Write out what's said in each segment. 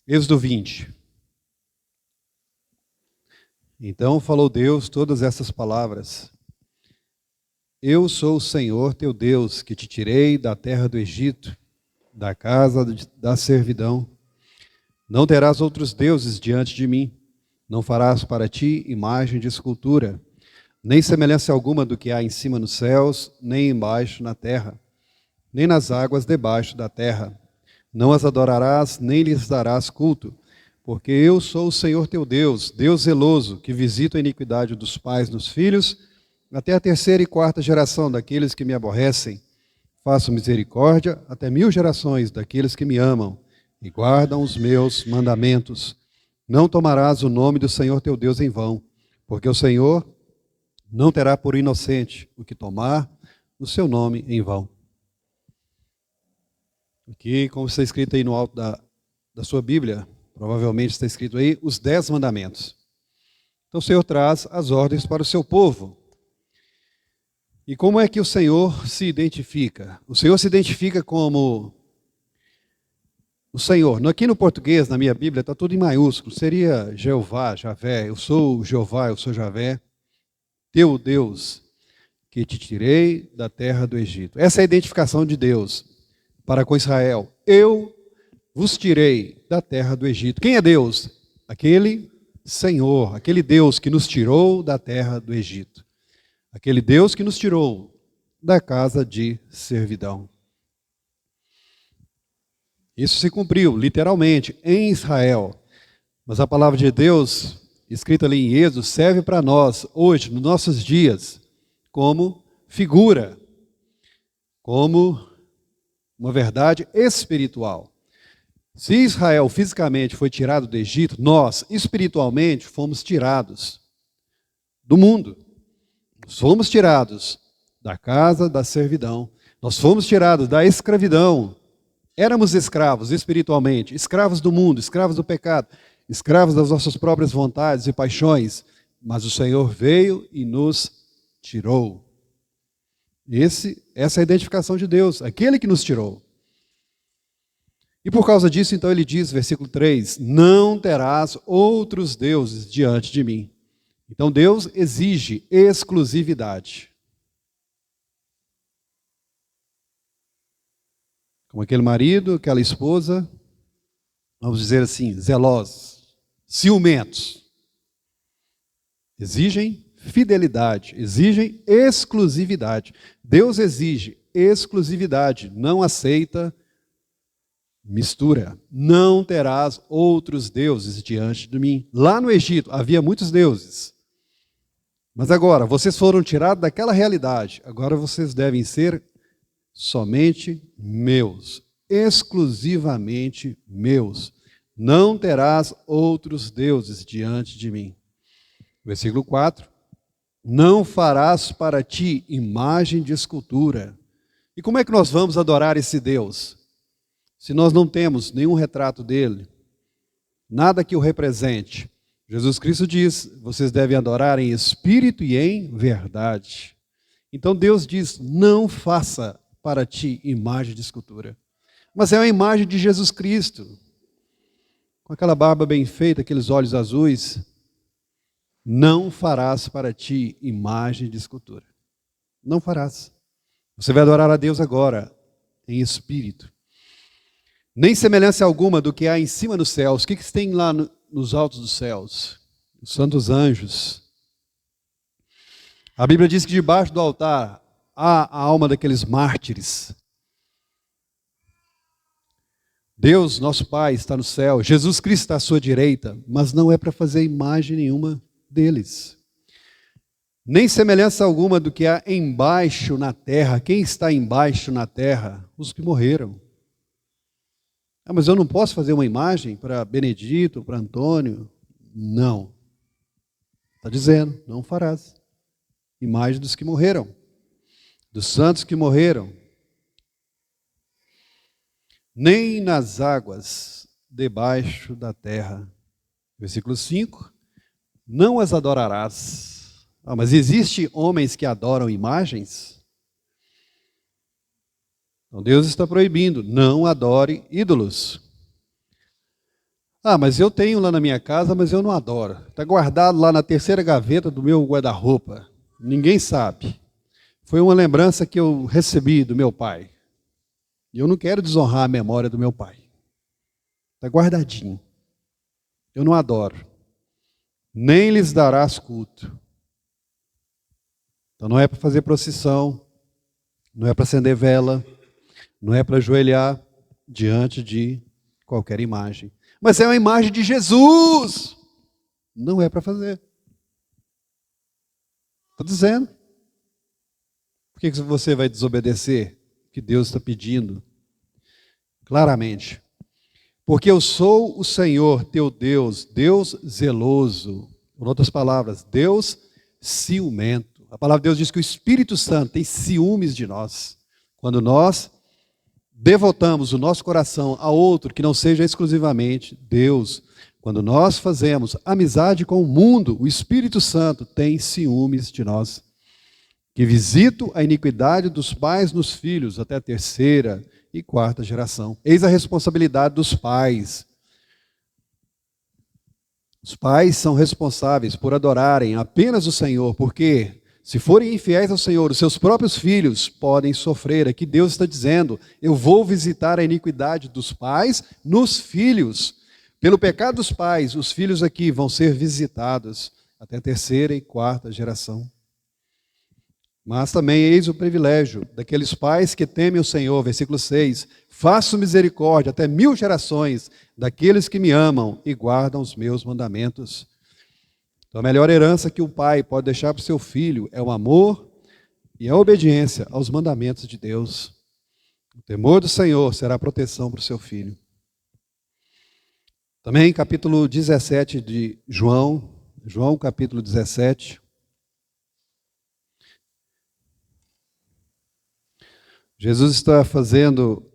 Êxodo 20. Então falou Deus todas essas palavras. Eu sou o Senhor teu Deus, que te tirei da terra do Egito, da casa da servidão. Não terás outros deuses diante de mim. Não farás para ti imagem de escultura, nem semelhança alguma do que há em cima nos céus, nem embaixo na terra, nem nas águas debaixo da terra. Não as adorarás, nem lhes darás culto, porque eu sou o Senhor teu Deus, Deus zeloso, que visita a iniquidade dos pais nos filhos, até a terceira e quarta geração daqueles que me aborrecem. Faço misericórdia até 1000 gerações daqueles que me amam e guardam os meus mandamentos. Não tomarás o nome do Senhor teu Deus em vão, porque o Senhor não terá por inocente o que tomar o seu nome em vão. Aqui, como está escrito aí no alto da sua Bíblia, provavelmente está escrito aí, os 10 mandamentos. Então o Senhor traz as ordens para o seu povo. E como é que o Senhor se identifica? O Senhor se identifica como o Senhor. Aqui no português, na minha Bíblia, está tudo em maiúsculo. Seria Jeová, Javé. Eu sou Jeová, eu sou Javé. Teu Deus, que te tirei da terra do Egito. Essa é a identificação de Deus para com Israel. Eu vos tirei da terra do Egito. Quem é Deus? Aquele Senhor, aquele Deus que nos tirou da terra do Egito. Aquele Deus que nos tirou da casa de servidão. Isso se cumpriu, literalmente, em Israel. Mas a palavra de Deus, escrita ali em Êxodo, serve para nós, hoje, nos nossos dias, como figura, como uma verdade espiritual. Se Israel fisicamente foi tirado do Egito, nós, espiritualmente, fomos tirados do mundo. Nós fomos tirados da casa da servidão. Nós fomos tirados da escravidão. Éramos escravos espiritualmente, escravos do mundo, escravos do pecado, escravos das nossas próprias vontades e paixões. Mas o Senhor veio e nos tirou. Essa é a identificação de Deus, aquele que nos tirou. E por causa disso, então, ele diz, versículo 3, não terás outros deuses diante de mim. Então Deus exige exclusividade. Como aquele marido, aquela esposa, vamos dizer assim, zelosos, ciumentos. Exigem fidelidade, exigem exclusividade. Deus exige exclusividade, não aceita mistura. Não terás outros deuses diante de mim. Lá no Egito havia muitos deuses. Mas agora, vocês foram tirados daquela realidade. Agora vocês devem ser somente meus, exclusivamente meus. Não terás outros deuses diante de mim. Versículo 4. Não farás para ti imagem de escultura. E como é que nós vamos adorar esse Deus? Se nós não temos nenhum retrato dele, nada que o represente. Jesus Cristo diz, vocês devem adorar em espírito e em verdade. Então Deus diz, não faça para ti imagem de escultura. Mas é uma imagem de Jesus Cristo, com aquela barba bem feita, aqueles olhos azuis. Não farás para ti imagem de escultura. Não farás. Você vai adorar a Deus agora, em espírito. Nem semelhança alguma do que há em cima dos céus. O que tem lá nos altos dos céus? Os santos anjos. A Bíblia diz que debaixo do altar há a alma daqueles mártires. Deus, nosso Pai, está no céu. Jesus Cristo está à sua direita, mas não é para fazer imagem nenhuma deles. Nem semelhança alguma do que há embaixo na terra. Quem está embaixo na terra? Os que morreram. Mas eu não posso fazer uma imagem para Benedito, para Antônio? Não. Está dizendo, não farás. Imagem dos que morreram, dos santos que morreram. Nem nas águas debaixo da terra. Versículo 5. Não as adorarás. Mas existe homens que adoram imagens? Então Deus está proibindo, não adore ídolos. Ah, mas eu tenho lá na minha casa, mas eu não adoro. Está guardado lá na terceira gaveta do meu guarda-roupa. Ninguém sabe. Foi uma lembrança que eu recebi do meu pai. E eu não quero desonrar a memória do meu pai. Está guardadinho. Eu não adoro. Nem lhes darás culto. Então não é para fazer procissão, não é para acender vela, não é para ajoelhar diante de qualquer imagem. Mas é uma imagem de Jesus. Não é para fazer. Estou dizendo. Por que você vai desobedecer o que Deus está pedindo? Claramente. Porque eu sou o Senhor, teu Deus, Deus zeloso. Por outras palavras, Deus ciumento. A palavra de Deus diz que o Espírito Santo tem ciúmes de nós. Quando nós devotamos o nosso coração a outro que não seja exclusivamente Deus. Quando nós fazemos amizade com o mundo, o Espírito Santo tem ciúmes de nós. Que visito a iniquidade dos pais nos filhos até a terceira e quarta geração. Eis a responsabilidade dos pais. Os pais são responsáveis por adorarem apenas o Senhor, porque se forem infiéis ao Senhor, os seus próprios filhos podem sofrer. Aqui Deus está dizendo, eu vou visitar a iniquidade dos pais nos filhos. Pelo pecado dos pais, os filhos aqui vão ser visitados até a terceira e quarta geração. Mas também eis o privilégio daqueles pais que temem o Senhor, versículo 6, faço misericórdia até 1000 gerações daqueles que me amam e guardam os meus mandamentos. Então a melhor herança que o pai pode deixar para o seu filho é o amor e a obediência aos mandamentos de Deus. O temor do Senhor será a proteção para o seu filho. Também capítulo 17 de João capítulo 17. Jesus está fazendo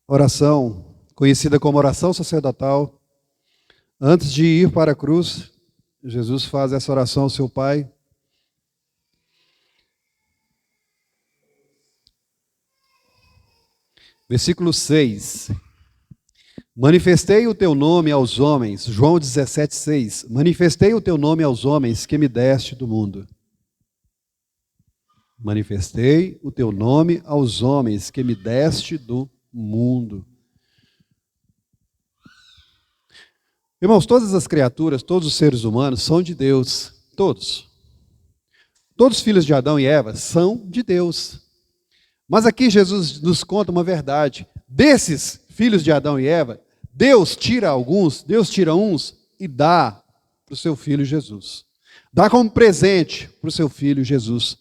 oração, conhecida como oração sacerdotal. Antes de ir para a cruz, Jesus faz essa oração ao seu Pai. Versículo 6. Manifestei o teu nome aos homens, João 17, 6. Manifestei o teu nome aos homens que me deste do mundo. Manifestei o teu nome aos homens que me deste do mundo. Irmãos, todas as criaturas, todos os seres humanos são de Deus. Todos. Todos os filhos de Adão e Eva são de Deus. Mas aqui Jesus nos conta uma verdade. Desses filhos de Adão e Eva, Deus tira alguns, Deus tira uns e dá para o seu filho Jesus. Dá como presente para o seu filho Jesus.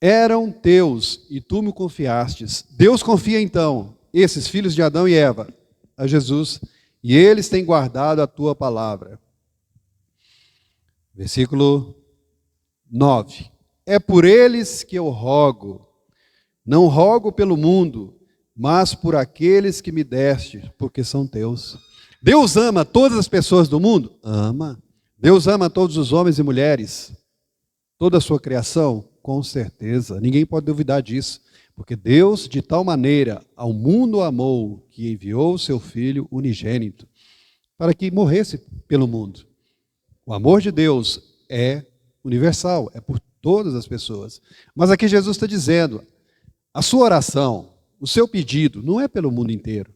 Eram teus e tu me confiastes. Deus confia então, esses filhos de Adão e Eva, a Jesus, e eles têm guardado a tua palavra. Versículo 9. É por eles que eu rogo, não rogo pelo mundo, mas por aqueles que me deste, porque são teus. Deus ama todas as pessoas do mundo? Ama. Deus ama todos os homens e mulheres, toda a sua criação? Com certeza, ninguém pode duvidar disso, porque Deus de tal maneira ao mundo amou que enviou o seu Filho unigênito para que morresse pelo mundo. O amor de Deus é universal, é por todas as pessoas. Mas aqui Jesus está dizendo, a sua oração, o seu pedido não é pelo mundo inteiro.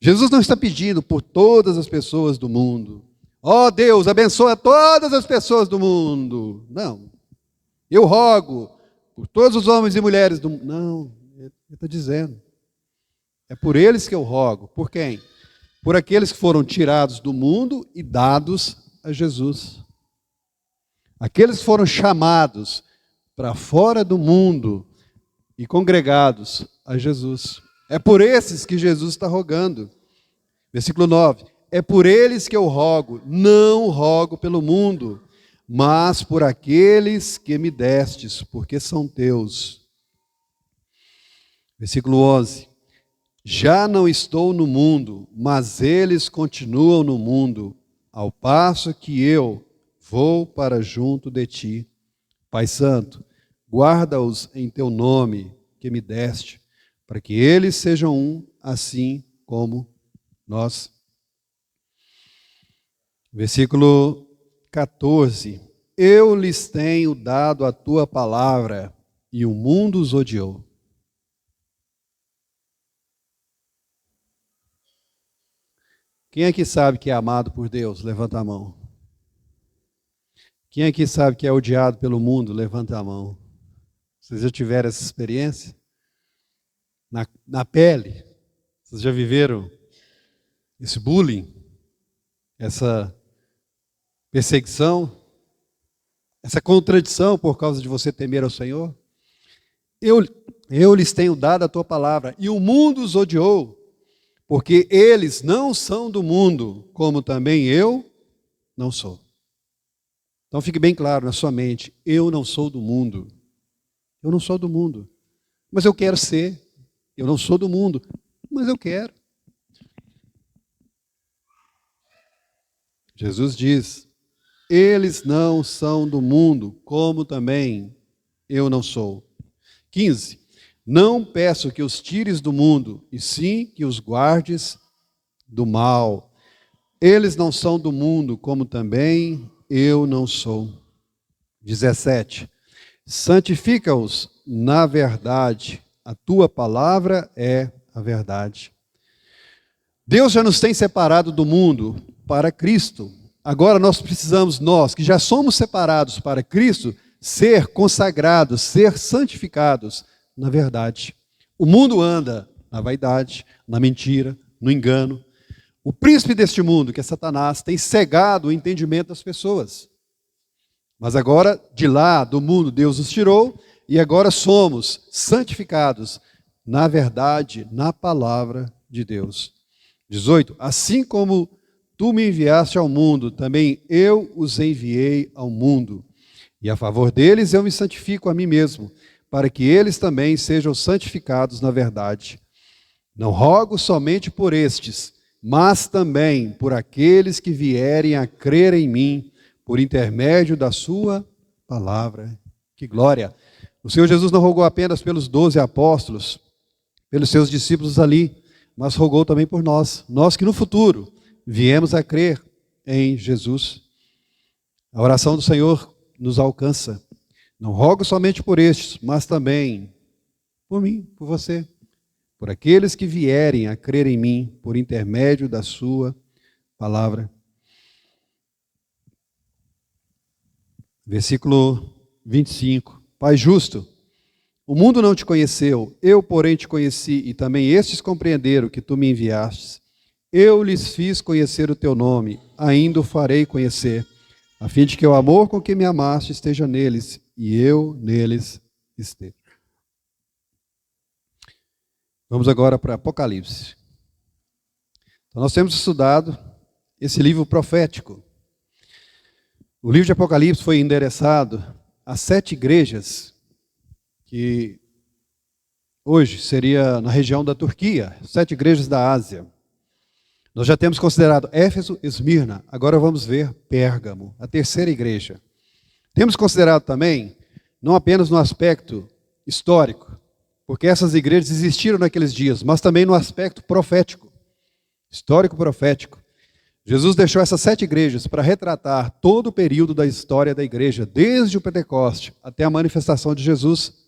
Jesus não está pedindo por todas as pessoas do mundo. Ó Deus, abençoa todas as pessoas do mundo. Não. Eu rogo por todos os homens e mulheres do mundo. Não, ele está dizendo. É por eles que eu rogo. Por quem? Por aqueles que foram tirados do mundo e dados a Jesus. Aqueles que foram chamados para fora do mundo e congregados a Jesus. É por esses que Jesus está rogando. Versículo 9. É por eles que eu rogo, não rogo pelo mundo, mas por aqueles que me destes, porque são teus. Versículo 11. Já não estou no mundo, mas eles continuam no mundo, ao passo que eu vou para junto de ti. Pai Santo, guarda-os em teu nome que me deste, para que eles sejam um, assim como nós Versículo 14. Eu lhes tenho dado a tua palavra, e o mundo os odiou. Quem aqui sabe que é amado por Deus? Levanta a mão. Quem aqui sabe que é odiado pelo mundo? Levanta a mão. Vocês já tiveram essa experiência? Na pele? Vocês já viveram esse bullying? Essa perseguição? Essa contradição por causa de você temer ao Senhor? Eu lhes tenho dado a tua palavra, e o mundo os odiou, porque eles não são do mundo, como também eu não sou. Então fique bem claro na sua mente, eu não sou do mundo. Eu não sou do mundo, mas eu quero ser. Eu não sou do mundo, mas eu quero. Jesus diz, eles não são do mundo, como também eu não sou. 15. Não peço que os tires do mundo, e sim que os guardes do mal. Eles não são do mundo, como também eu não sou. 17. Santifica-os na verdade. A tua palavra é a verdade. Deus já nos tem separado do mundo para Cristo. Agora nós precisamos, nós que já somos separados para Cristo, ser consagrados, ser santificados na verdade. O mundo anda na vaidade, na mentira, no engano. O príncipe deste mundo, que é Satanás, tem cegado o entendimento das pessoas. Mas agora, de lá, do mundo, Deus os tirou, e agora somos santificados na verdade, na palavra de Deus. 18. Assim como tu me enviaste ao mundo, também eu os enviei ao mundo. E a favor deles eu me santifico a mim mesmo, para que eles também sejam santificados na verdade. Não rogo somente por estes, mas também por aqueles que vierem a crer em mim, por intermédio da sua palavra. Que glória! O Senhor Jesus não rogou apenas pelos 12 apóstolos, pelos seus discípulos ali, mas rogou também por nós, nós que no futuro viemos a crer em Jesus. A oração do Senhor nos alcança. Não rogo somente por estes, mas também por mim, por você, por aqueles que vierem a crer em mim, por intermédio da sua palavra. Versículo 25. Pai justo, o mundo não te conheceu, eu, porém, te conheci, e também estes compreenderam que tu me enviastes. Eu lhes fiz conhecer o teu nome, ainda o farei conhecer, a fim de que o amor com que me amaste esteja neles, e eu neles esteja. Vamos agora para Apocalipse. Então, nós temos estudado esse livro profético. O livro de Apocalipse foi endereçado a 7 igrejas, que hoje seria na região da Turquia, 7 igrejas da Ásia. Nós já temos considerado Éfeso, Esmirna, agora vamos ver Pérgamo, a 3ª igreja. Temos considerado também, não apenas no aspecto histórico, porque essas igrejas existiram naqueles dias, mas também no aspecto profético, histórico-profético. Jesus deixou essas 7 igrejas para retratar todo o período da história da igreja, desde o Pentecoste até a manifestação de Jesus.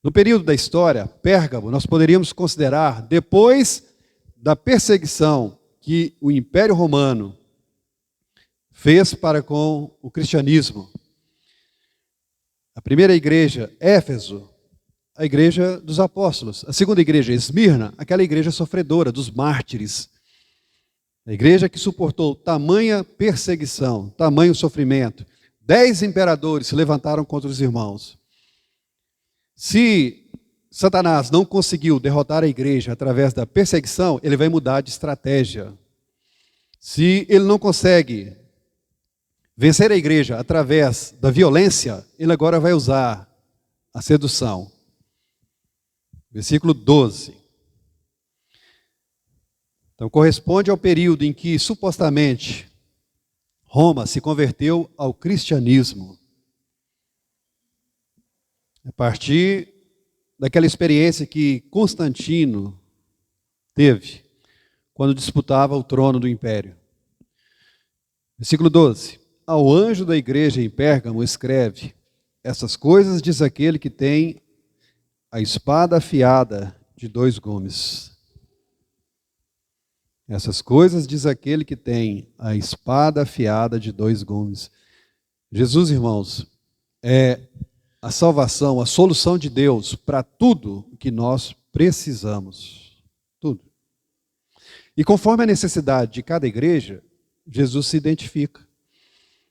No período da história, Pérgamo, nós poderíamos considerar depois da perseguição que o Império Romano fez para com o cristianismo. A primeira igreja, Éfeso, a igreja dos apóstolos. A segunda igreja, Esmirna, aquela igreja sofredora dos mártires. A igreja que suportou tamanha perseguição, tamanho sofrimento. 10 imperadores se levantaram contra os irmãos. Se Satanás não conseguiu derrotar a igreja através da perseguição, ele vai mudar de estratégia. Se ele não consegue vencer a igreja através da violência, ele agora vai usar a sedução. Versículo 12. Então, corresponde ao período em que, supostamente, Roma se converteu ao cristianismo. A partir daquela experiência que Constantino teve, quando disputava o trono do império. Versículo 12. Ao anjo da igreja em Pérgamo escreve: essas coisas diz aquele que tem a espada afiada de 2 gumes. Essas coisas diz aquele que tem a espada afiada de 2 gumes. Jesus, irmãos, é a salvação, a solução de Deus para tudo que nós precisamos. Tudo. E conforme a necessidade de cada igreja, Jesus se identifica.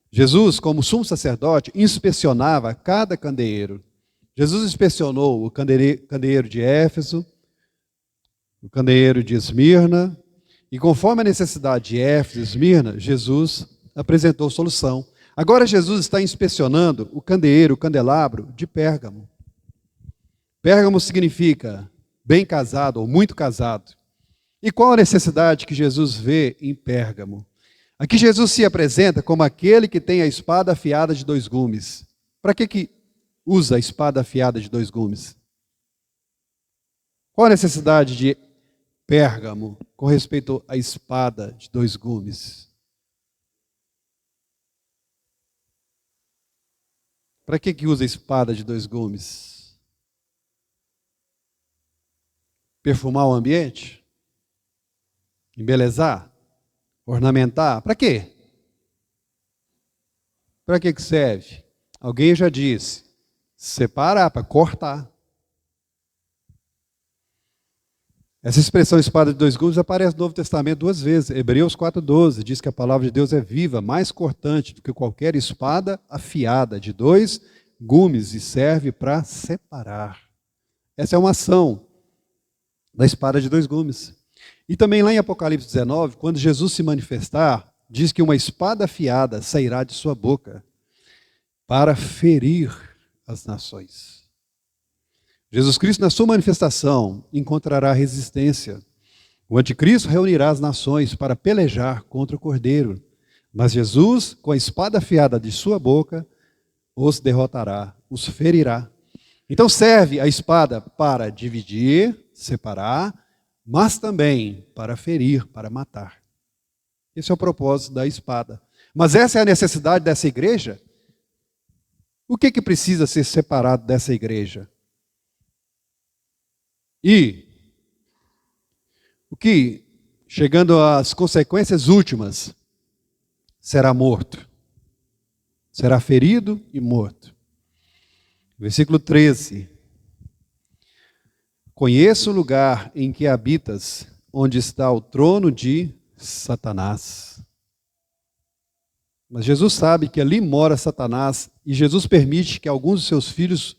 Jesus, como sumo sacerdote, inspecionava cada candeeiro. Jesus inspecionou o candeeiro de Éfeso, o candeeiro de Esmirna, e conforme a necessidade de Éfeso e Esmirna, Jesus apresentou solução. Agora Jesus está inspecionando o candeeiro, o candelabro de Pérgamo. Pérgamo significa bem casado ou muito casado. E qual a necessidade que Jesus vê em Pérgamo? Aqui Jesus se apresenta como aquele que tem a espada afiada de 2 gumes. Para que usa a espada afiada de 2 gumes? Qual a necessidade de Pérgamo com respeito à espada de 2 gumes? Para que usa a espada de 2 gumes? Perfumar o ambiente? Embelezar? Ornamentar? Para quê? Para que serve? Alguém já disse, separar, para cortar. Essa expressão espada de 2 gumes aparece no Novo Testamento 2 vezes. Hebreus 4,12 diz que a palavra de Deus é viva, mais cortante do que qualquer espada afiada de 2 gumes e serve para separar. Essa é uma ação da espada de 2 gumes. E também lá em Apocalipse 19, quando Jesus se manifestar, diz que uma espada afiada sairá de sua boca para ferir as nações. Jesus Cristo, na sua manifestação, encontrará resistência. O anticristo reunirá as nações para pelejar contra o Cordeiro. Mas Jesus, com a espada afiada de sua boca, os derrotará, os ferirá. Então serve a espada para dividir, separar, mas também para ferir, para matar. Esse é o propósito da espada. Mas essa é a necessidade dessa igreja? O que precisa ser separado dessa igreja? E o que, chegando às consequências últimas, será morto. Será ferido e morto. Versículo 13. Conheço o lugar em que habitas, onde está o trono de Satanás. Mas Jesus sabe que ali mora Satanás e Jesus permite que alguns de seus filhos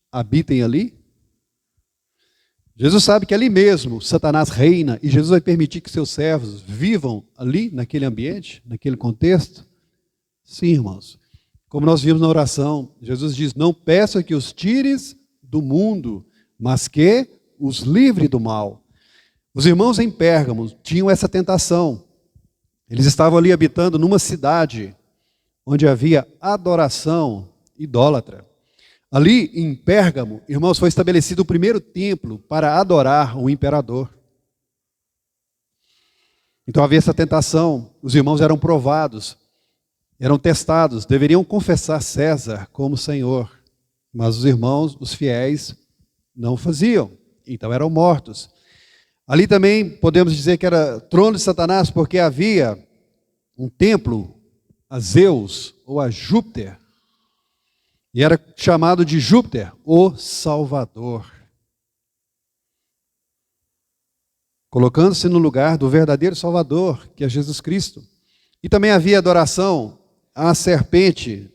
habitem ali. Jesus sabe que ali mesmo Satanás reina e Jesus vai permitir que seus servos vivam ali, naquele ambiente, naquele contexto. Sim, irmãos. Como nós vimos na oração, Jesus diz, não peço que os tires do mundo, mas que os livre do mal. Os irmãos em Pérgamo tinham essa tentação. Eles estavam ali habitando numa cidade onde havia adoração idólatra. Ali em Pérgamo, irmãos, foi estabelecido o primeiro templo para adorar o imperador. Então havia essa tentação, os irmãos eram provados, eram testados, deveriam confessar César como Senhor. Mas os irmãos, os fiéis, não faziam, então eram mortos. Ali também podemos dizer que era trono de Satanás, porque havia um templo a Zeus ou a Júpiter. E era chamado de Júpiter, o Salvador. Colocando-se no lugar do verdadeiro Salvador, que é Jesus Cristo. E também havia adoração à serpente,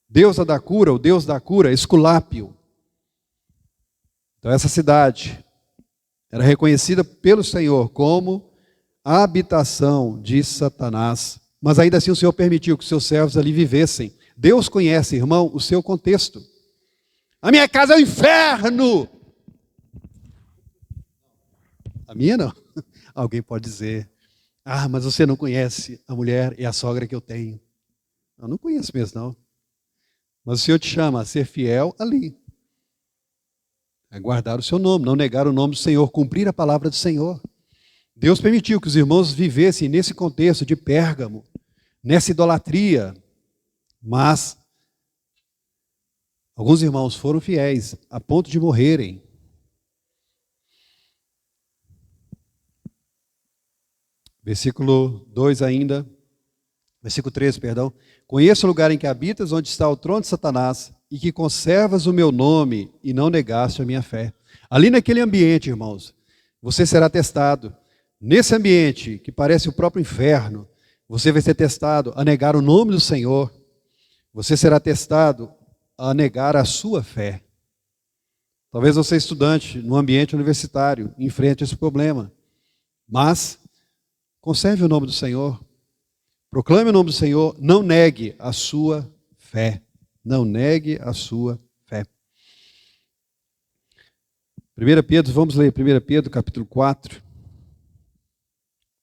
deusa da cura, o Deus da cura, Esculápio. Então essa cidade era reconhecida pelo Senhor como a habitação de Satanás. Mas ainda assim o Senhor permitiu que seus servos ali vivessem. Deus conhece, irmão, o seu contexto. A minha casa é o inferno. A minha não. Alguém pode dizer, mas você não conhece a mulher e a sogra que eu tenho. Eu não conheço mesmo, não. Mas o Senhor te chama a ser fiel ali. A guardar o seu nome, não negar o nome do Senhor, cumprir a palavra do Senhor. Deus permitiu que os irmãos vivessem nesse contexto de Pérgamo. nessa idolatria, mas alguns irmãos foram fiéis a ponto de morrerem. Versículo 2 ainda, versículo 13, perdão. Conheço o lugar em que habitas, onde está o trono de Satanás, e que conservas o meu nome e não negaste a minha fé. Ali naquele ambiente, irmãos, você será testado. Nesse ambiente, que parece o próprio inferno, você vai ser testado a negar o nome do Senhor. Você será testado a negar a sua fé. Talvez você, estudante, no ambiente universitário, enfrente esse problema. Mas conserve o nome do Senhor. Proclame o nome do Senhor. Não negue a sua fé. Não negue a sua fé. 1 Pedro, vamos ler 1 Pedro, capítulo 4.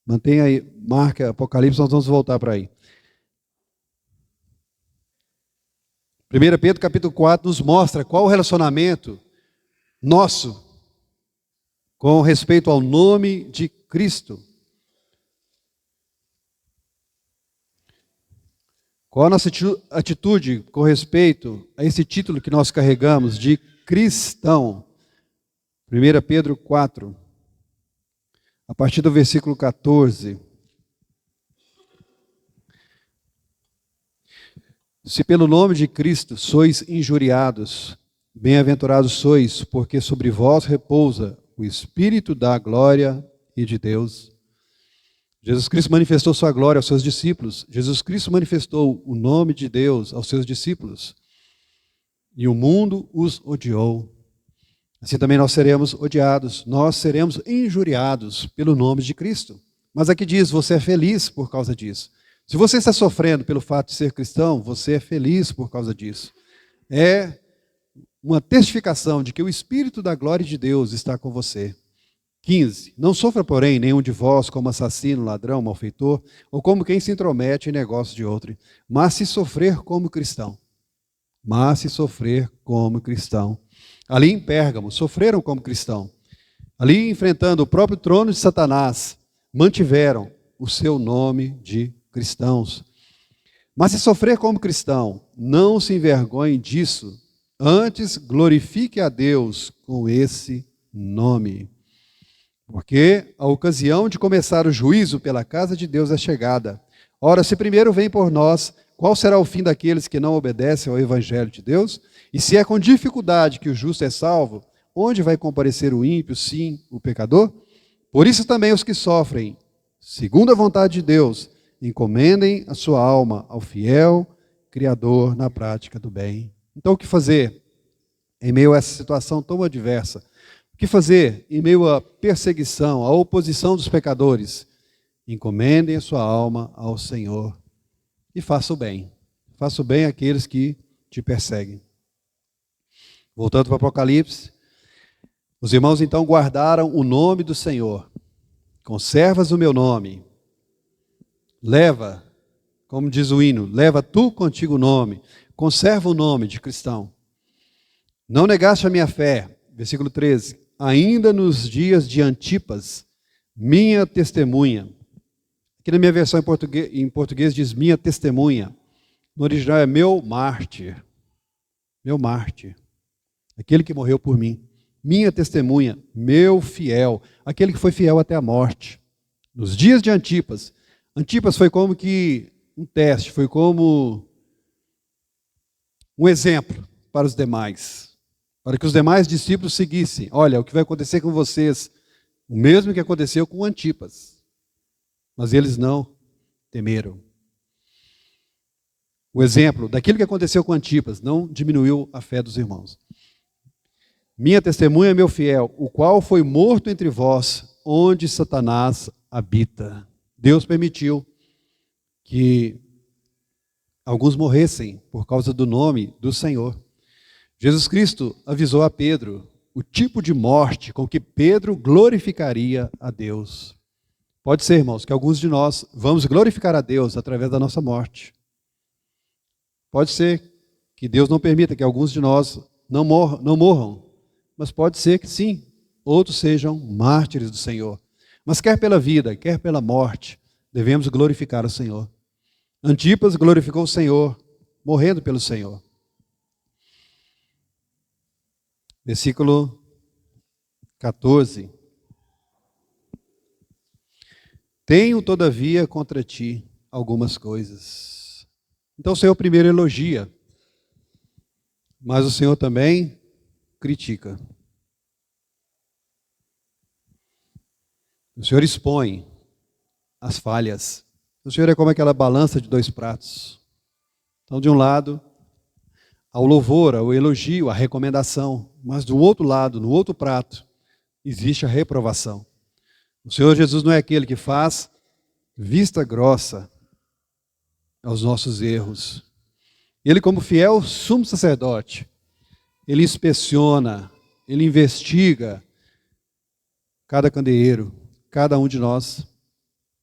Mantenha aí, marca Apocalipse, nós vamos voltar para aí. 1 Pedro, capítulo 4, nos mostra qual o relacionamento nosso com respeito ao nome de Cristo. Qual a nossa atitude com respeito a esse título que nós carregamos de cristão? 1 Pedro 4, a partir do versículo 14. Se pelo nome de Cristo sois injuriados, bem-aventurados sois, porque sobre vós repousa o Espírito da glória e de Deus. Jesus Cristo manifestou sua glória aos seus discípulos. Jesus Cristo manifestou o nome de Deus aos seus discípulos. E o mundo os odiou. Assim também nós seremos odiados. Nós seremos injuriados pelo nome de Cristo. Mas aqui diz, você é feliz por causa disso. Se você está sofrendo pelo fato de ser cristão, você é feliz por causa disso. É uma testificação de que o Espírito da glória de Deus está com você. 15. Não sofra, porém, nenhum de vós como assassino, ladrão, malfeitor, ou como quem se intromete em negócio de outro, mas se sofrer como cristão. Mas se sofrer como cristão. Ali em Pérgamo, sofreram como cristão. Ali, enfrentando o próprio trono de Satanás, mantiveram o seu nome de cristãos. Mas se sofrer como cristão, não se envergonhe disso, antes glorifique a Deus com esse nome. Porque a ocasião de começar o juízo pela casa de Deus é chegada. Ora, se primeiro vem por nós, qual será o fim daqueles que não obedecem ao Evangelho de Deus? E se é com dificuldade que o justo é salvo, onde vai comparecer o ímpio, sim, o pecador? Por isso também os que sofrem, segundo a vontade de Deus, encomendem a sua alma ao fiel Criador na prática do bem. Então o que fazer em meio a essa situação tão adversa? O que fazer em meio à perseguição, à oposição dos pecadores? Encomendem a sua alma ao Senhor e faça o bem. Faça o bem àqueles que te perseguem. Voltando para o Apocalipse, os irmãos então guardaram o nome do Senhor. Conservas o meu nome. Leva, como diz o hino, leva tu contigo o nome. Conserva o nome de cristão. Não negaste a minha fé. Versículo 13. Ainda nos dias de Antipas, minha testemunha. Aqui na minha versão em português diz minha testemunha. No original é meu mártir. Meu mártir. Aquele que morreu por mim. Minha testemunha, meu fiel. Aquele que foi fiel até a morte. Nos dias de Antipas. Antipas foi como que um teste, foi como um exemplo para os demais. Para que os demais discípulos seguissem. Olha, o que vai acontecer com vocês, o mesmo que aconteceu com Antipas. Mas eles não temeram. O exemplo daquilo que aconteceu com Antipas não diminuiu a fé dos irmãos. Minha testemunha, meu fiel, o qual foi morto entre vós, onde Satanás habita. Deus permitiu que alguns morressem por causa do nome do Senhor. Jesus Cristo avisou a Pedro o tipo de morte com que Pedro glorificaria a Deus. Pode ser, irmãos, que alguns de nós vamos glorificar a Deus através da nossa morte. Pode ser que Deus não permita que alguns de nós não morram, mas pode ser que sim, outros sejam mártires do Senhor. Mas quer pela vida, quer pela morte, devemos glorificar o Senhor. Antipas glorificou o Senhor, morrendo pelo Senhor. Versículo 14. Tenho, todavia, contra ti algumas coisas. Então o Senhor primeiro elogia, mas o Senhor também critica. O Senhor expõe as falhas. O Senhor é como aquela balança de dois pratos. Então, de um lado, ao louvor, ao elogio, à recomendação, mas do outro lado, no outro prato, existe a reprovação. O Senhor Jesus não é aquele que faz vista grossa aos nossos erros. Ele, como fiel sumo sacerdote, ele inspeciona, ele investiga cada candeeiro, cada um de nós.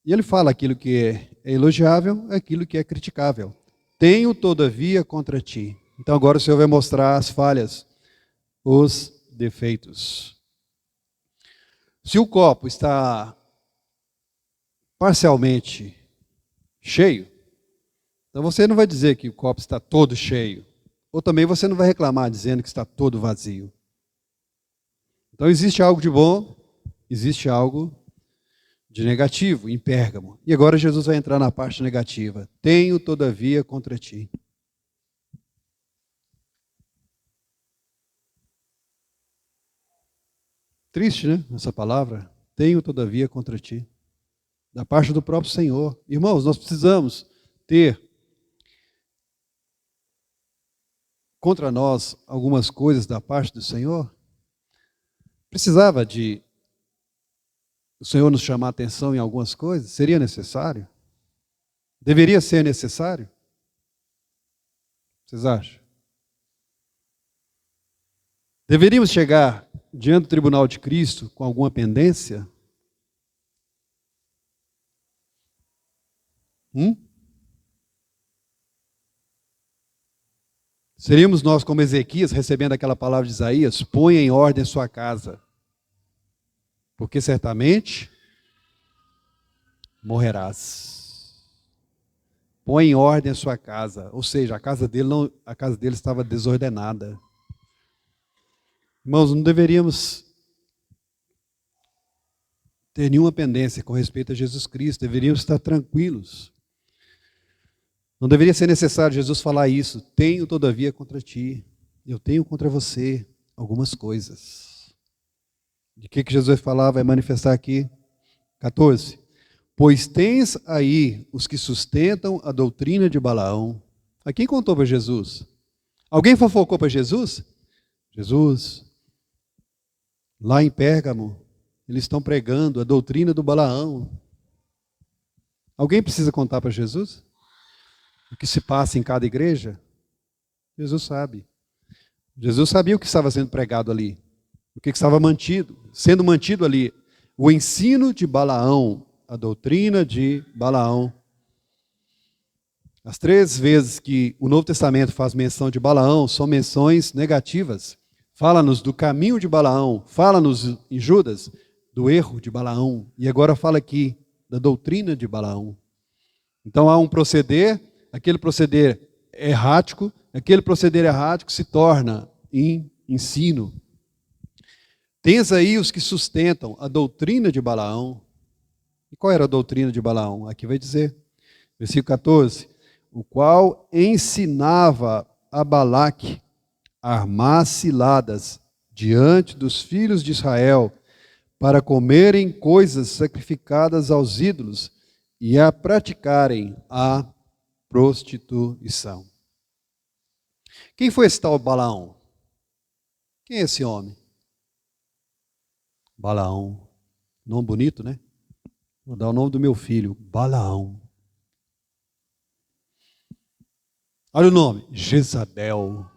E ele fala aquilo que é elogiável, aquilo que é criticável. Tenho, todavia, contra ti. Então agora o Senhor vai mostrar as falhas, os defeitos. Se o copo está parcialmente cheio, então você não vai dizer que o copo está todo cheio. Ou também você não vai reclamar dizendo que está todo vazio. Então existe algo de bom, existe algo de negativo em Pérgamo. E agora Jesus vai entrar na parte negativa. Tenho, todavia, contra ti. Triste, né? Essa palavra. Tenho, todavia, contra ti. Da parte do próprio Senhor. Irmãos, nós precisamos ter contra nós algumas coisas da parte do Senhor. Precisava de o Senhor nos chamar a atenção em algumas coisas? Seria necessário? Deveria ser necessário? Vocês acham? Deveríamos chegar diante do tribunal de Cristo com alguma pendência? Seríamos nós como Ezequias recebendo aquela palavra de Isaías: ponha em ordem a sua casa, porque certamente morrerás. Põe em ordem a sua casa. Ou seja, a casa dele estava desordenada. Irmãos, não deveríamos ter nenhuma pendência com respeito a Jesus Cristo. Deveríamos estar tranquilos. Não deveria ser necessário Jesus falar isso. Tenho, todavia, contra ti. Eu tenho contra você algumas coisas. De que Jesus vai falar, vai manifestar aqui? 14. Pois tens aí os que sustentam a doutrina de Balaão. A quem contou para Jesus? Alguém fofocou para Jesus? Jesus, lá em Pérgamo, eles estão pregando a doutrina do Balaão. Alguém precisa contar para Jesus o que se passa em cada igreja? Jesus sabe. Jesus sabia o que estava sendo pregado ali, o que estava sendo mantido ali. O ensino de Balaão, a doutrina de Balaão. As 3 vezes que o Novo Testamento faz menção de Balaão são menções negativas. Fala-nos do caminho de Balaão, fala-nos em Judas do erro de Balaão, e agora fala aqui da doutrina de Balaão. Então há um proceder, aquele proceder errático, aquele proceder errático se torna em ensino. Tens aí os que sustentam a doutrina de Balaão. E qual era a doutrina de Balaão? Aqui vai dizer, versículo 14, o qual ensinava a Balaque a armar ciladas diante dos filhos de Israel para comerem coisas sacrificadas aos ídolos e a praticarem a prostituição. Quem foi esse tal Balaão? Quem é esse homem? Balaão. Nome bonito, né? Vou dar o nome do meu filho, Balaão. Olha o nome, Jezabel.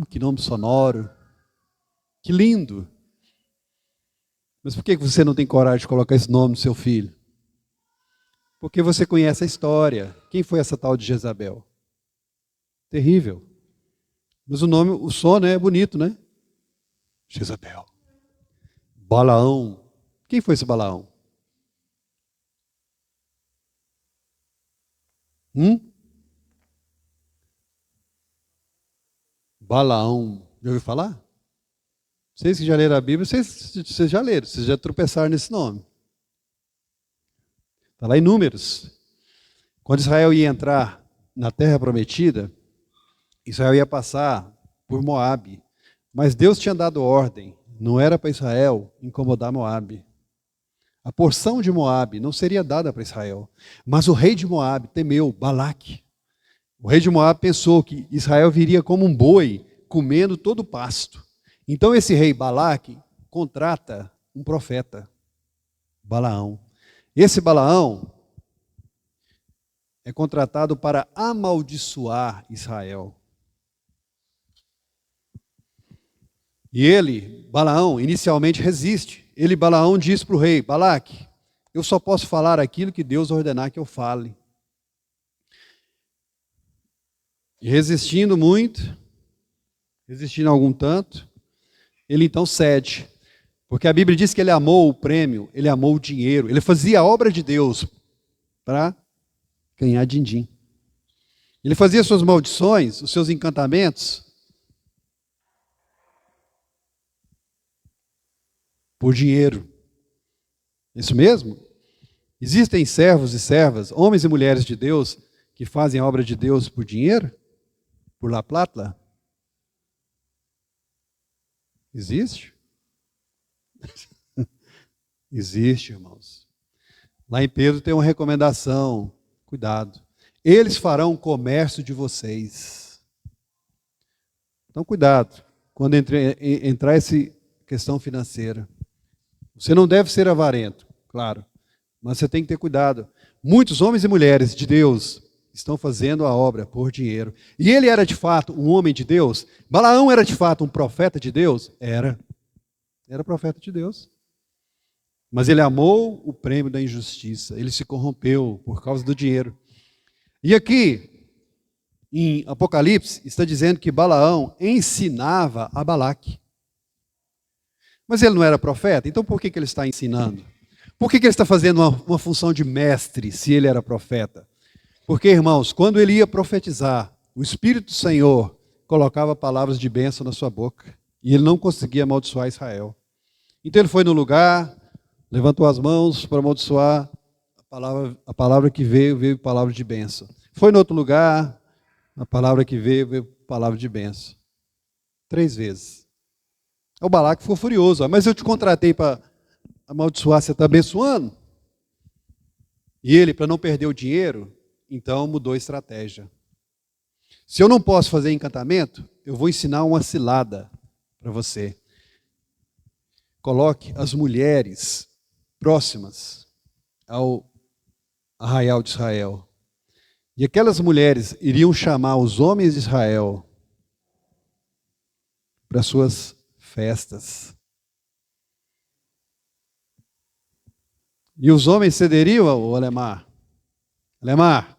Que nome sonoro. Que lindo. Mas por que você não tem coragem de colocar esse nome no seu filho? Porque você conhece a história. Quem foi essa tal de Jezabel? Terrível. Mas o som, né, é bonito, né? Jezabel. Balaão. Quem foi esse Balaão? Balaão. Já ouviu falar? Vocês que já leram a Bíblia, vocês já leram, vocês já tropeçaram nesse nome. Está lá em Números. Quando Israel ia entrar na terra prometida, Israel ia passar por Moabe. Mas Deus tinha dado ordem, não era para Israel incomodar Moabe. A porção de Moabe não seria dada para Israel. Mas o rei de Moabe temeu, Balaque. O rei de Moabe pensou que Israel viria como um boi, comendo todo o pasto. Então esse rei Balaque contrata um profeta, Balaão. Esse Balaão é contratado para amaldiçoar Israel. E ele, Balaão, inicialmente resiste. Balaão, diz para o rei, Balaque, eu só posso falar aquilo que Deus ordenar que eu fale. E resistindo muito, resistindo algum tanto, ele então cede. Porque a Bíblia diz que ele amou o prêmio, ele amou o dinheiro, ele fazia a obra de Deus para ganhar din-din. Ele fazia suas maldições, os seus encantamentos, por dinheiro. Isso mesmo? Existem servos e servas, homens e mulheres de Deus, que fazem a obra de Deus por dinheiro? Por la plata? Existe? Existe, irmãos. Lá em Pedro tem uma recomendação. Cuidado. Eles farão comércio de vocês. Então, cuidado. Quando entrar essa questão financeira. Você não deve ser avarento, claro. Mas você tem que ter cuidado. Muitos homens e mulheres de Deus estão fazendo a obra por dinheiro. E ele era de fato um homem de Deus? Balaão era de fato um profeta de Deus? Era. Era profeta de Deus. Mas ele amou o prêmio da injustiça. Ele se corrompeu por causa do dinheiro. E aqui, em Apocalipse, está dizendo que Balaão ensinava a Balaque. Mas ele não era profeta? Então por que ele está ensinando? Por que ele está fazendo uma função de mestre, se ele era profeta? Porque, irmãos, quando ele ia profetizar, o Espírito do Senhor colocava palavras de bênção na sua boca. E ele não conseguia amaldiçoar Israel. Então ele foi no lugar, levantou as mãos para amaldiçoar, a palavra que veio palavra de bênção. Foi no outro lugar, a palavra que veio palavra de bênção. 3 vezes. O Balaque ficou furioso. Mas eu te contratei para amaldiçoar, você está abençoando? E ele, para não perder o dinheiro, então mudou a estratégia. Se eu não posso fazer encantamento, eu vou ensinar uma cilada para você. Coloque as mulheres próximas ao arraial de Israel. E aquelas mulheres iriam chamar os homens de Israel para suas festas. E os homens cederiam, Alemar? Alemar,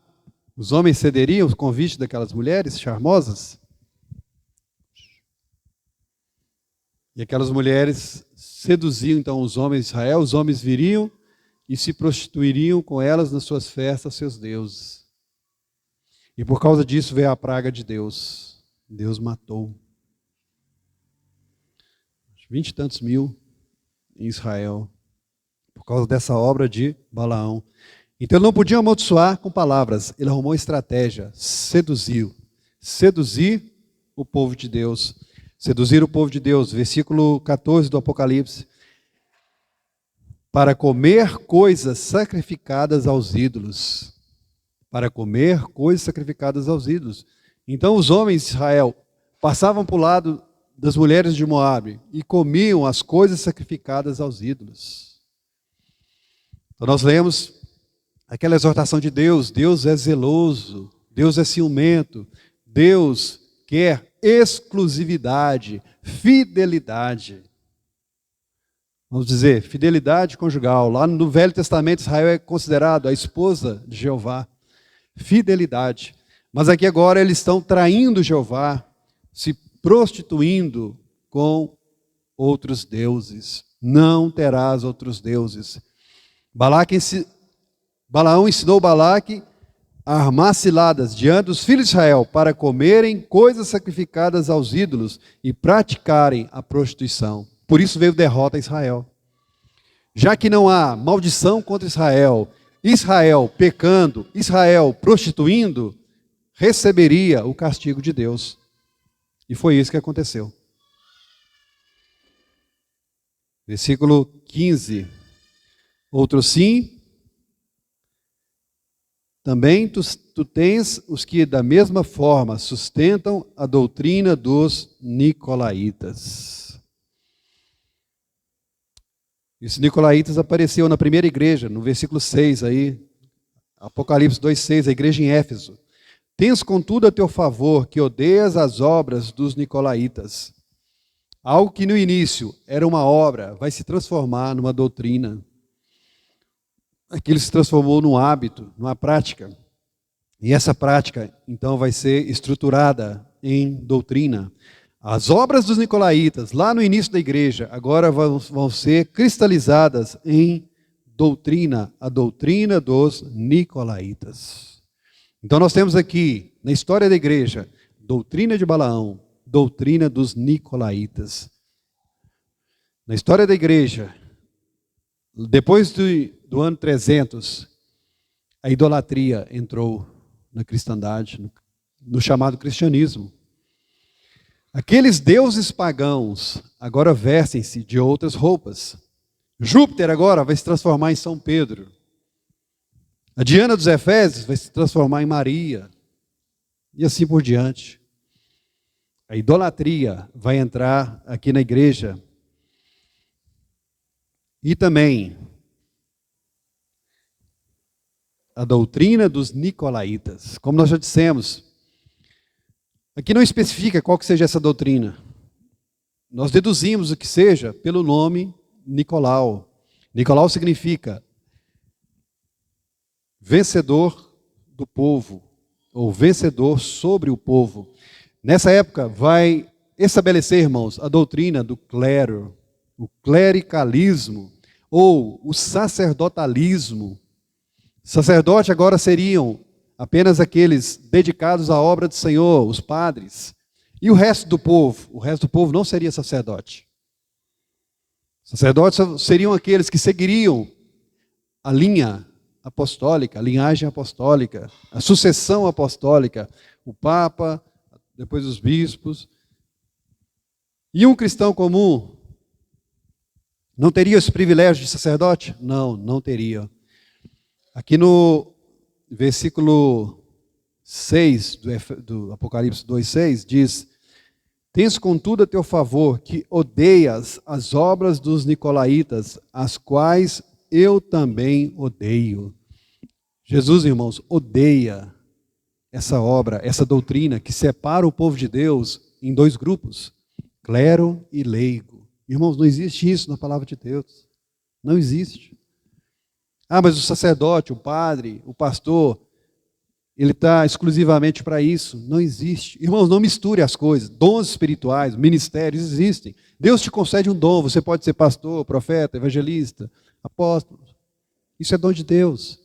os homens cederiam o convite daquelas mulheres charmosas? E aquelas mulheres seduziam então os homens de Israel, os homens viriam e se prostituiriam com elas nas suas festas, seus deuses. E por causa disso veio a praga de Deus. Deus matou 20 e tantos mil em Israel, por causa dessa obra de Balaão. Então ele não podia amaldiçoar com palavras, ele arrumou estratégia, seduzir o povo de Deus. Seduzir o povo de Deus, versículo 14 do Apocalipse. Para comer coisas sacrificadas aos ídolos. Para comer coisas sacrificadas aos ídolos. Então os homens de Israel passavam para o lado das mulheres de Moabe e comiam as coisas sacrificadas aos ídolos. Então nós lemos aquela exortação de Deus. Deus é zeloso, Deus é ciumento, Deus quer exclusividade, fidelidade. Vamos dizer, fidelidade conjugal. Lá no Velho Testamento, Israel é considerado a esposa de Jeová. Fidelidade. Mas aqui agora eles estão traindo Jeová, se prostituindo com outros deuses. Não terás outros deuses. Balaão ensinou Balaque armar ciladas diante dos filhos de Israel para comerem coisas sacrificadas aos ídolos e praticarem a prostituição. Por isso veio derrota a Israel. Já que não há maldição contra Israel, Israel pecando, Israel prostituindo, receberia o castigo de Deus. E foi isso que aconteceu. Versículo 15. Outro sim, também tu tens os que da mesma forma sustentam a doutrina dos nicolaítas. Esses nicolaítas apareceu na primeira igreja, no versículo 6 aí, Apocalipse 2,6, a igreja em Éfeso. Tens contudo a teu favor que odeias as obras dos nicolaítas. Algo que no início era uma obra, vai se transformar numa doutrina. Aquilo se transformou num hábito, numa prática. E essa prática, então, vai ser estruturada em doutrina. As obras dos nicolaítas, lá no início da igreja, agora vão ser cristalizadas em doutrina, a doutrina dos nicolaítas. Então nós temos aqui, na história da igreja, doutrina de Balaão, doutrina dos nicolaítas. Na história da igreja, depois do ano 300, a idolatria entrou na cristandade, no chamado cristianismo. Aqueles deuses pagãos agora vestem-se de outras roupas. Júpiter agora vai se transformar em São Pedro. A Diana dos Efésios vai se transformar em Maria. E assim por diante. A idolatria vai entrar aqui na igreja. E também a doutrina dos nicolaítas. Como nós já dissemos, aqui não especifica qual que seja essa doutrina. Nós deduzimos o que seja pelo nome Nicolau. Nicolau significa vencedor do povo, ou vencedor sobre o povo. Nessa época vai estabelecer, irmãos, a doutrina do clero, o clericalismo, ou o sacerdotalismo. Sacerdote agora seriam apenas aqueles dedicados à obra do Senhor, os padres. E o resto do povo não seria sacerdote. Sacerdotes seriam aqueles que seguiriam a linha apostólica, a linhagem apostólica, a sucessão apostólica, o Papa, depois os bispos. E um cristão comum não teria esse privilégio de sacerdote? Não, não teria. Aqui no versículo 6 do Apocalipse 2,6 diz: tens contudo a teu favor que odeias as obras dos nicolaítas, as quais eu também odeio. Jesus, irmãos, odeia essa obra, essa doutrina que separa o povo de Deus em dois grupos, clero e leigo. Irmãos, não existe isso na palavra de Deus. Não existe. Ah, mas o sacerdote, o padre, o pastor, ele está exclusivamente para isso. Não existe. Irmãos, não misture as coisas. Dons espirituais, ministérios existem. Deus te concede um dom. Você pode ser pastor, profeta, evangelista, apóstolo. Isso é dom de Deus.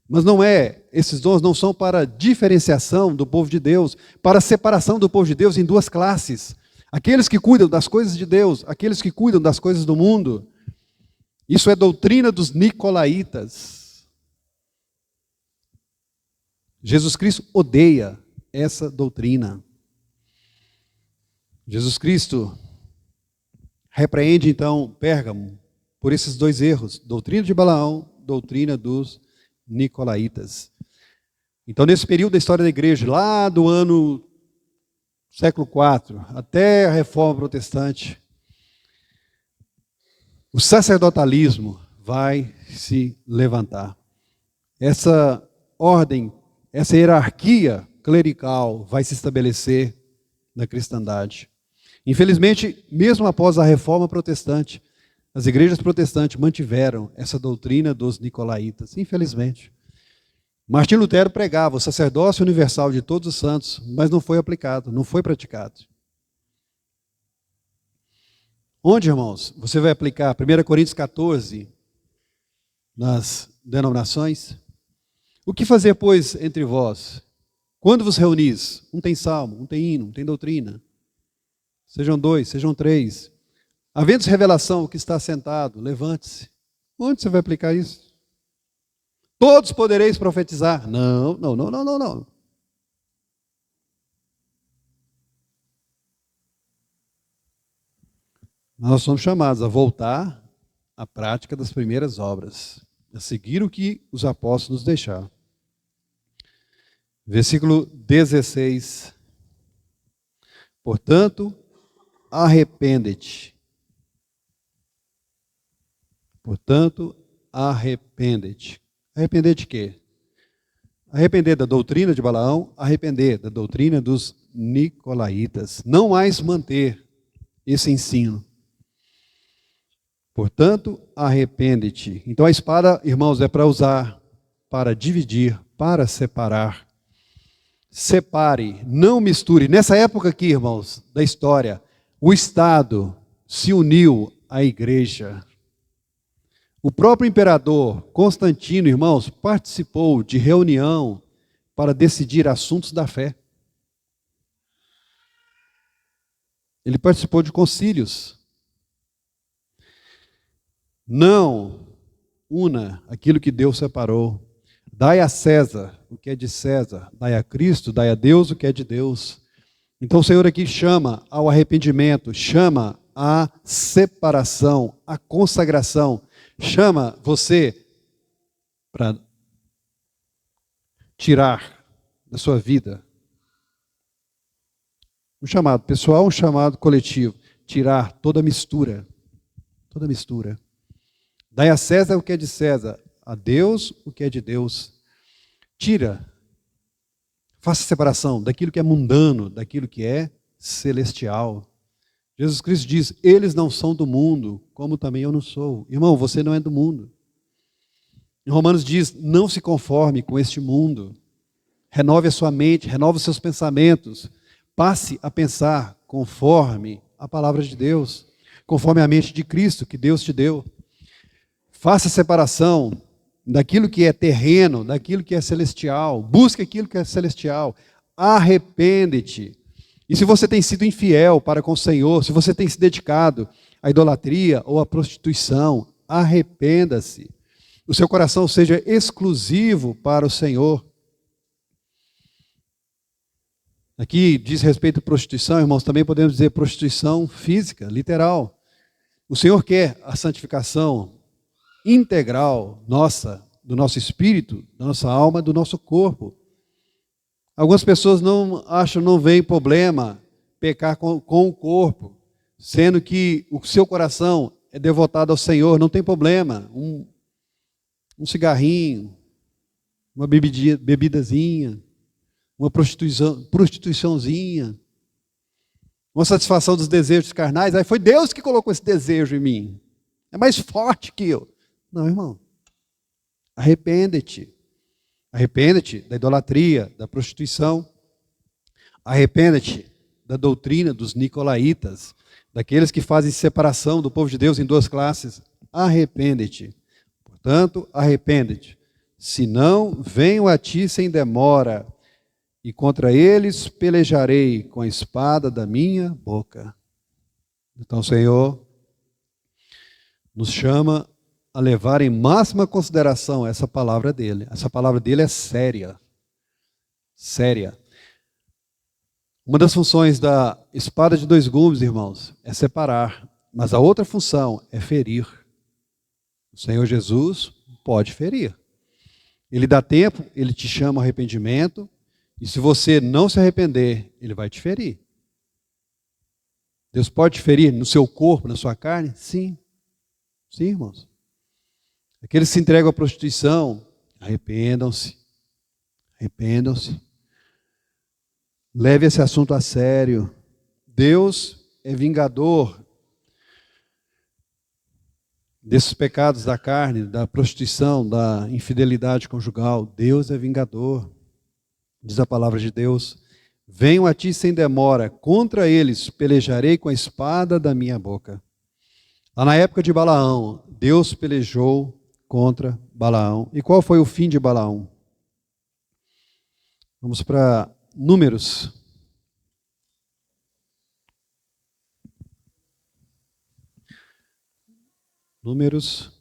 Mas não é, esses dons não são para diferenciação do povo de Deus, para separação do povo de Deus em duas classes. Aqueles que cuidam das coisas de Deus, aqueles que cuidam das coisas do mundo. Isso é doutrina dos nicolaítas. Jesus Cristo odeia essa doutrina. Jesus Cristo repreende então Pérgamo por esses dois erros, doutrina de Balaão, doutrina dos nicolaítas. Então, nesse período da história da igreja, lá do ano século IV até a Reforma Protestante, o sacerdotalismo vai se levantar. Essa ordem, essa hierarquia clerical vai se estabelecer na cristandade. Infelizmente, mesmo após a Reforma Protestante, as igrejas protestantes mantiveram essa doutrina dos nicolaítas, infelizmente. Martim Lutero pregava o sacerdócio universal de todos os santos, mas não foi aplicado, não foi praticado. Onde, irmãos, você vai aplicar 1 Coríntios 14 nas denominações? O que fazer, pois, entre vós? Quando vos reunis? Um tem salmo, um tem hino, um tem doutrina. Sejam 2, sejam 3. Havendo revelação, o que está sentado, levante-se. Onde você vai aplicar isso? Todos podereis profetizar. Não. Nós somos chamados a voltar à prática das primeiras obras, a seguir o que os apóstolos nos deixaram. Versículo 16. Portanto, arrepende-te. Portanto, arrepende-te. Arrepender de quê? Arrepender da doutrina de Balaão, arrepender da doutrina dos nicolaítas. Não mais manter esse ensino. Portanto, arrepende-te. Então a espada, irmãos, é para usar, para dividir, para separar. Separe, não misture. Nessa época aqui, irmãos, da história, o Estado se uniu à igreja. O próprio imperador Constantino, irmãos, participou de reunião para decidir assuntos da fé. Ele participou de concílios. Não una aquilo que Deus separou. Dai a César o que é de César, dai a Cristo, dai a Deus o que é de Deus. Então o Senhor aqui chama ao arrependimento, chama à separação, à consagração, chama você para tirar da sua vida um chamado pessoal, um chamado coletivo, tirar toda mistura, toda mistura. Dai a César o que é de César, a Deus o que é de Deus. Tira, faça separação daquilo que é mundano, daquilo que é celestial. Jesus Cristo diz, eles não são do mundo, como também eu não sou. Irmão, você não é do mundo. Em Romanos diz, não se conforme com este mundo. Renove a sua mente, renove os seus pensamentos. Passe a pensar conforme a palavra de Deus, conforme a mente de Cristo que Deus te deu. Faça separação daquilo que é terreno, daquilo que é celestial. Busque aquilo que é celestial. Arrepende-te. E se você tem sido infiel para com o Senhor, se você tem se dedicado à idolatria ou à prostituição, arrependa-se. O seu coração seja exclusivo para o Senhor. Aqui diz respeito à prostituição, irmãos, também podemos dizer prostituição física, literal. O Senhor quer a santificação integral nossa, do nosso espírito, da nossa alma, do nosso corpo. Algumas pessoas não veem problema pecar com o corpo, sendo que o seu coração é devotado ao Senhor, não tem problema. Um cigarrinho, uma bebidazinha, uma prostituiçãozinha, uma satisfação dos desejos carnais. Aí foi Deus que colocou esse desejo em mim. É mais forte que eu. Não, irmão. Arrepende-te. Arrepende-te da idolatria, da prostituição. Arrepende-te da doutrina dos nicolaítas, daqueles que fazem separação do povo de Deus em duas classes. Arrepende-te. Portanto, arrepende-te. Senão, venho a ti sem demora, e contra eles pelejarei com a espada da minha boca. Então, o Senhor nos chama a levar em máxima consideração essa palavra dele. Essa palavra dele é séria. Séria. Uma das funções da espada de dois gumes, irmãos, é separar. Mas a outra função é ferir. O Senhor Jesus pode ferir. Ele dá tempo, ele te chama ao arrependimento, e se você não se arrepender, ele vai te ferir. Deus pode te ferir no seu corpo, na sua carne? Sim. Sim, irmãos. Aqueles que se entregam à prostituição, arrependam-se. Arrependam-se. Leve esse assunto a sério. Deus é vingador desses pecados da carne, da prostituição, da infidelidade conjugal. Deus é vingador. Diz a palavra de Deus. Venho a ti sem demora, contra eles pelejarei com a espada da minha boca. Lá na época de Balaão, Deus pelejou contra Balaão. E qual foi o fim de Balaão? Vamos para Números. Números.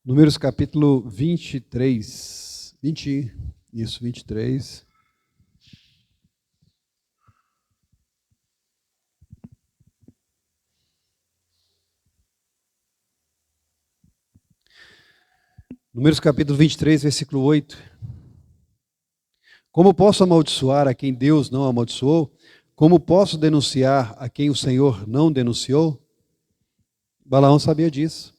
Números capítulo 23. 23. Números capítulo 23, versículo 8. Como posso amaldiçoar a quem Deus não amaldiçoou? Como posso denunciar a quem o Senhor não denunciou? Balaão sabia disso.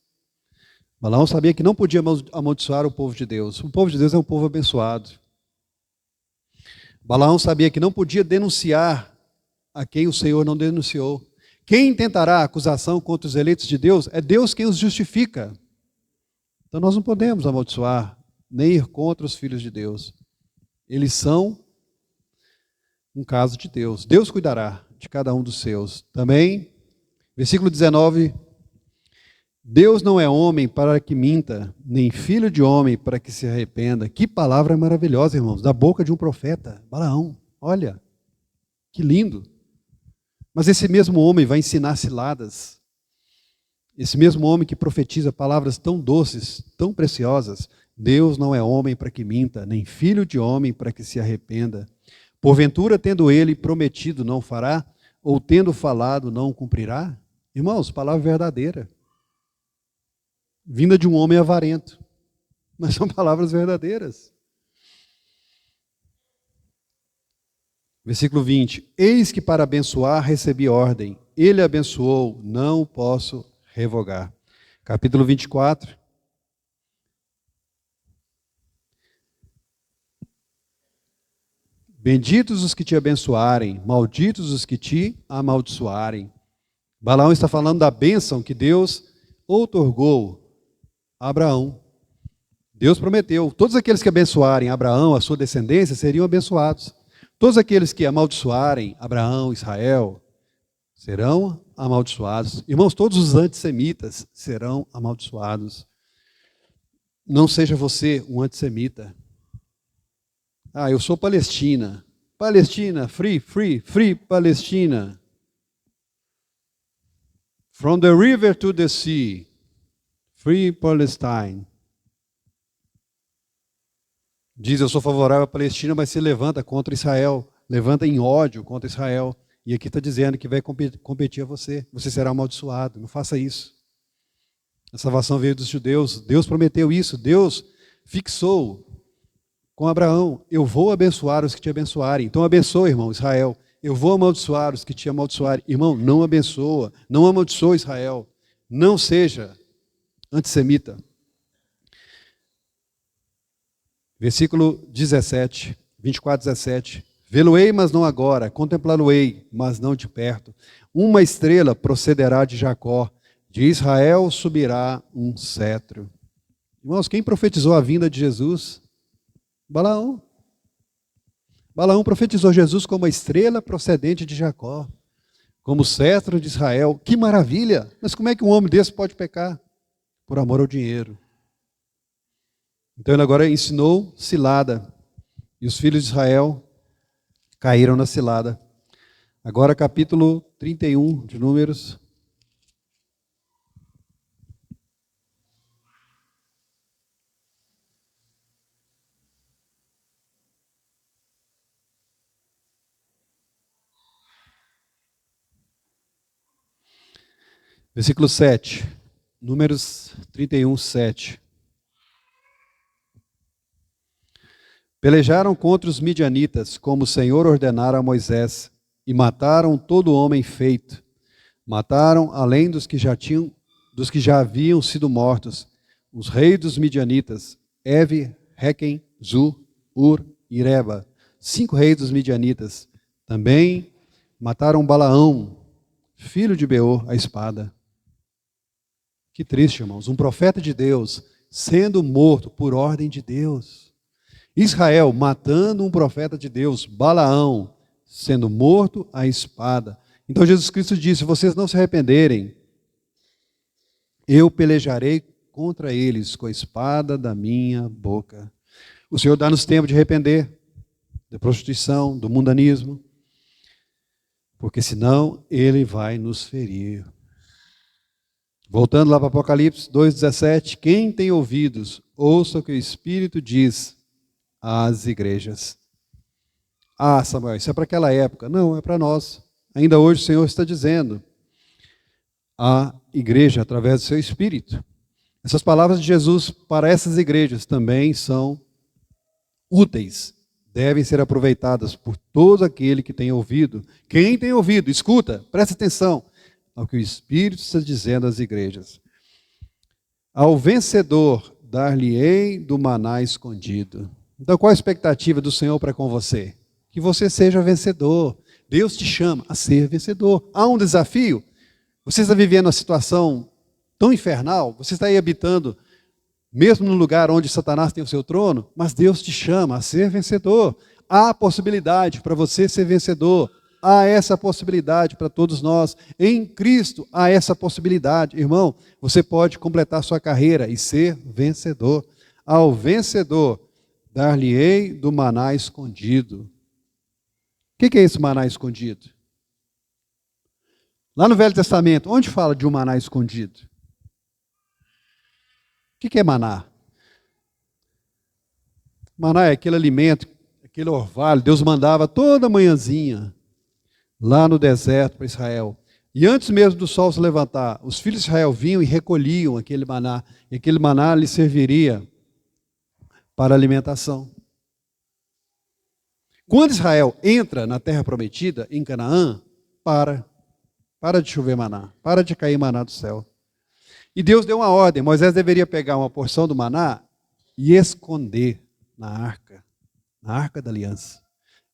Balaão sabia que não podia amaldiçoar o povo de Deus. O povo de Deus é um povo abençoado. Balaão sabia que não podia denunciar a quem o Senhor não denunciou. Quem intentará acusação contra os eleitos de Deus é Deus quem os justifica. Então nós não podemos amaldiçoar, nem ir contra os filhos de Deus. Eles são um caso de Deus. Deus cuidará de cada um dos seus. Também, versículo 19... Deus não é homem para que minta, nem filho de homem para que se arrependa. Que palavra maravilhosa, irmãos, da boca de um profeta, Balaão. Olha, que lindo. Mas esse mesmo homem vai ensinar ciladas. Esse mesmo homem que profetiza palavras tão doces, tão preciosas. Deus não é homem para que minta, nem filho de homem para que se arrependa. Porventura, tendo ele prometido, não fará, ou tendo falado, não cumprirá? Irmãos, palavra verdadeira. Vinda de um homem avarento, mas são palavras verdadeiras. Versículo 20. Eis que para abençoar recebi ordem, ele abençoou, não posso revogar. Capítulo 24. Benditos os que te abençoarem, malditos os que te amaldiçoarem. Balaão está falando da bênção que Deus outorgou a Abraão. Deus prometeu, todos aqueles que abençoarem Abraão, a sua descendência, seriam abençoados. Todos aqueles que amaldiçoarem Abraão, Israel, serão amaldiçoados. Irmãos, todos os antissemitas serão amaldiçoados. Não seja você um antissemita. Ah, eu sou Palestina. Palestina, free, free, free Palestina. From the river to the sea. Free Palestine. Diz, eu sou favorável à Palestina, mas se levanta contra Israel. Levanta em ódio contra Israel. E aqui está dizendo que vai competir a você. Você será amaldiçoado. Não faça isso. A salvação veio dos judeus. Deus prometeu isso. Deus fixou com Abraão. Eu vou abençoar os que te abençoarem. Então abençoa, irmão, Israel. Eu vou amaldiçoar os que te amaldiçoarem. Irmão, não abençoa. Não amaldiçoa Israel. Não seja antissemita. Versículo 17, 24, 17. Vê-lo-ei, mas não agora, contemplá-lo-ei, mas não de perto. Uma estrela procederá de Jacó, de Israel subirá um cetro. Irmãos, quem profetizou a vinda de Jesus? Balaão. Balaão profetizou Jesus como a estrela procedente de Jacó, como o cetro de Israel. Que maravilha! Mas como é que um homem desse pode pecar? Por amor ao dinheiro. Então ele agora ensinou cilada. E os filhos de Israel caíram na cilada. Agora capítulo 31 de Números. Versículo 7. Números 31, 7. Pelejaram contra os midianitas, como o Senhor ordenara a Moisés, e mataram todo homem feito. Mataram, além dos que já haviam sido mortos, os reis dos midianitas, Evi, Requem, Zu, Ur e Reba, 5 reis dos midianitas. Também mataram Balaão, filho de Beor, a espada. Que triste, irmãos. Um profeta de Deus sendo morto por ordem de Deus. Israel matando um profeta de Deus, Balaão, sendo morto à espada. Então Jesus Cristo disse: se vocês não se arrependerem, eu pelejarei contra eles com a espada da minha boca. O Senhor dá-nos tempo de arrepender da prostituição, do mundanismo, porque senão Ele vai nos ferir. Voltando lá para Apocalipse 2,17, quem tem ouvidos, ouça o que o Espírito diz às igrejas. Ah, Samuel, isso é para aquela época. Não, é para nós. Ainda hoje o Senhor está dizendo à igreja através do seu Espírito. Essas palavras de Jesus para essas igrejas também são úteis, devem ser aproveitadas por todo aquele que tem ouvido. Quem tem ouvido, escuta, presta atenção ao que o Espírito está dizendo às igrejas. Ao vencedor dar-lhe-ei do maná escondido. Então qual a expectativa do Senhor para com você? Que você seja vencedor. Deus te chama a ser vencedor. Há um desafio. Você está vivendo uma situação tão infernal, você está aí habitando, mesmo no lugar onde Satanás tem o seu trono, mas Deus te chama a ser vencedor. Há possibilidade para você ser vencedor. Há essa possibilidade para todos nós. Em Cristo há essa possibilidade. Irmão, você pode completar sua carreira e ser vencedor. Ao vencedor, dar-lhe-ei do maná escondido. O que é esse maná escondido? Lá no Velho Testamento, onde fala de um maná escondido? O que é maná? Maná é aquele alimento, aquele orvalho, Deus mandava toda manhãzinha lá no deserto para Israel. E antes mesmo do sol se levantar, os filhos de Israel vinham e recolhiam aquele maná. E aquele maná lhes serviria para alimentação. Quando Israel entra na terra prometida, em Canaã, para de chover maná, para de cair maná do céu. E Deus deu uma ordem, Moisés deveria pegar uma porção do maná e esconder na arca da aliança.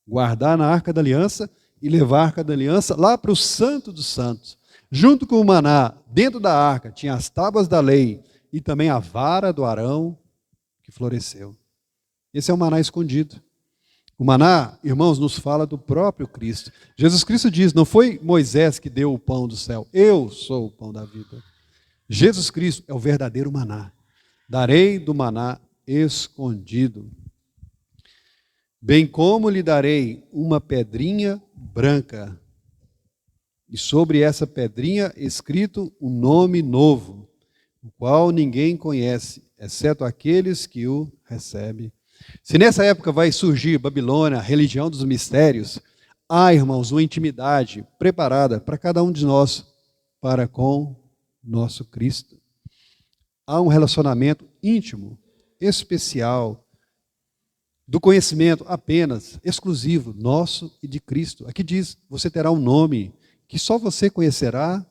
Guardar na arca da aliança e levar a arca da aliança lá para o Santo dos Santos. Junto com o maná, dentro da arca, tinha as tábuas da lei e também a vara do Arão que floresceu. Esse é o maná escondido. O maná, irmãos, nos fala do próprio Cristo. Jesus Cristo diz, não foi Moisés que deu o pão do céu, eu sou o pão da vida. Jesus Cristo é o verdadeiro maná. Darei do maná escondido. Bem como lhe darei uma pedrinha branca, e sobre essa pedrinha escrito um nome novo, o qual ninguém conhece, exceto aqueles que o recebem. Se nessa época vai surgir Babilônia, a religião dos mistérios, há, irmãos, uma intimidade preparada para cada um de nós, para com nosso Cristo. Há um relacionamento íntimo, especial, do conhecimento apenas, exclusivo, nosso e de Cristo. Aqui diz, você terá um nome que só você conhecerá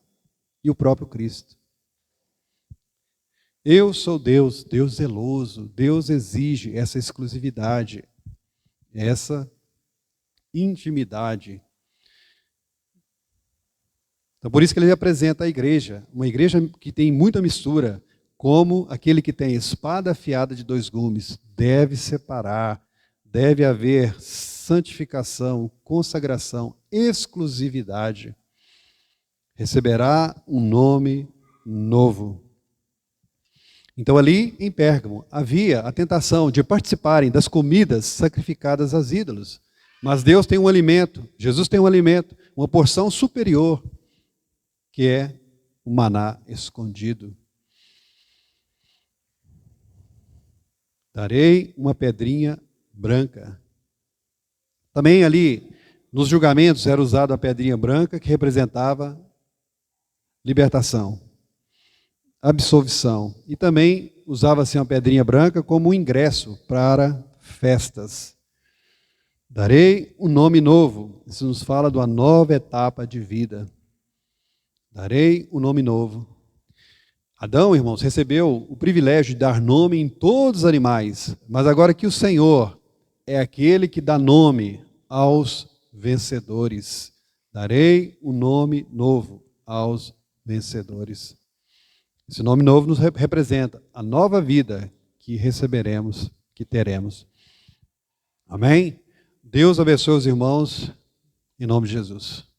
e o próprio Cristo. Eu sou Deus, Deus zeloso, Deus exige essa exclusividade, essa intimidade. Então, por isso que ele apresenta a igreja, uma igreja que tem muita mistura, como aquele que tem espada afiada de 2 gumes, deve separar, deve haver santificação, consagração, exclusividade. Receberá um nome novo. Então ali em Pérgamo havia a tentação de participarem das comidas sacrificadas aos ídolos. Mas Deus tem um alimento, Jesus tem um alimento, uma porção superior, que é o maná escondido. Darei uma pedrinha branca. Também ali nos julgamentos era usada a pedrinha branca que representava libertação, absolvição. E também usava-se uma pedrinha branca como um ingresso para festas. Darei um nome novo. Isso nos fala de uma nova etapa de vida. Darei um nome novo. Adão, irmãos, recebeu o privilégio de dar nome em todos os animais. Mas agora que o Senhor é aquele que dá nome aos vencedores. Darei um nome novo aos vencedores. Esse nome novo nos representa a nova vida que receberemos, que teremos. Amém? Deus abençoe os irmãos, em nome de Jesus.